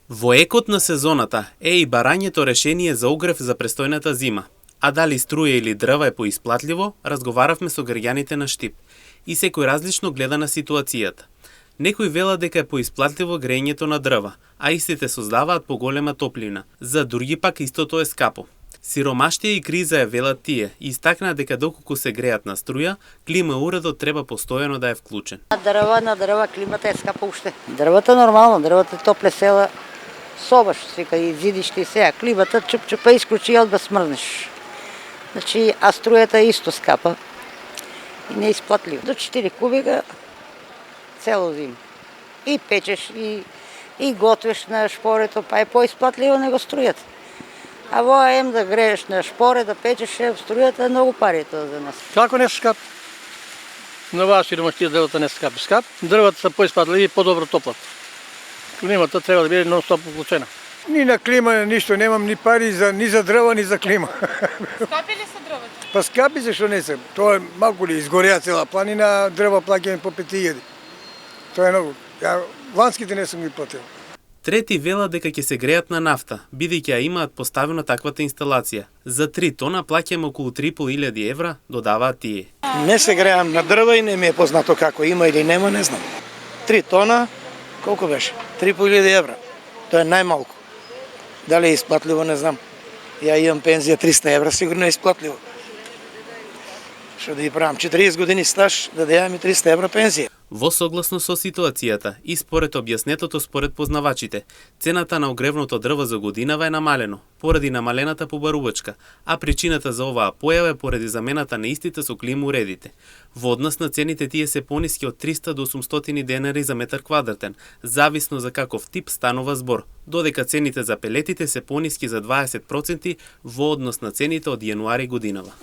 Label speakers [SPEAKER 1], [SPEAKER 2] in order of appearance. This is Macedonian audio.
[SPEAKER 1] Во екот на сезоната е и барањето решение за огрев за престојната зима. А дали струја или дрва е поисплатливо, разговаравме со граѓаните на Штип. И секој различно гледа на ситуацијата. Некои велат дека е поисплатливо грејењето на дрва, а истите создаваат поголема топлина. За други пак истото е скапо. Сиромаштија и криза е, велат тие, и истакнаа дека доколку се греат на струја, клима уредот треба постојано да е вклучен.
[SPEAKER 2] На дрва климата е скапа уште. Дрвата нормално, дрвата топле села, собаш, свика и зидиште и сега. Климата чуп-чупа исклучи и да смрзнеш. Значи, а струјата е исто скапа и неисплатливо. До 4 кубика цело зима. И печеш, и готвиш на шпорето, па е поисплатливо него струјата. А воа ем да грееш на шпоре, да печеш струјата, е многу пари тоа за нас.
[SPEAKER 3] Како не скап? На оваа сиромаштија дрвата не скап. Скап, дрвата се поиспатливи и подобро топлат. Климата треба да биде нон-стоп вклучена.
[SPEAKER 4] Ни на клима ништо немам, ни пари ни за дрва, ни за клима.
[SPEAKER 5] Скапи ли се дрвата?
[SPEAKER 4] Па скапи се што не се. Тоа е малку ли изгореа цела планина, дрва плаќаме по 5000. Тоа е многу. Ја ланските не сум ги платил.
[SPEAKER 1] Трети велат дека ќе се греат на нафта, бидејќи ја имаат поставена таквата инсталација. За 3 тона плаќаме околу 3.500 евра, додаваат тие.
[SPEAKER 6] Не се греам на дрва и не ми е познато како има или нема, не знам. 3 тона, колку беше? 3.500 евра. Тоа е најмалку. Дали е исплатливо, не знам. Ја имам пензија 300 евра, сигурно е исплатливо. Што да ја правам 40 години стаж, да ја ми 300 евра пензија.
[SPEAKER 1] Во согласно со ситуацијата и според објаснетото според познавачите, цената на огревното дрво за годинава е намалено, поради намалената побарувачка, а причината за оваа појава е поради замената на истите со клим уредите. Во однос на цените тие се пониски од 300 до 800 денари за метар квадратен, зависно за каков тип станува збор, додека цените за пелетите се пониски за 20% во однос на цените од јануари годинава.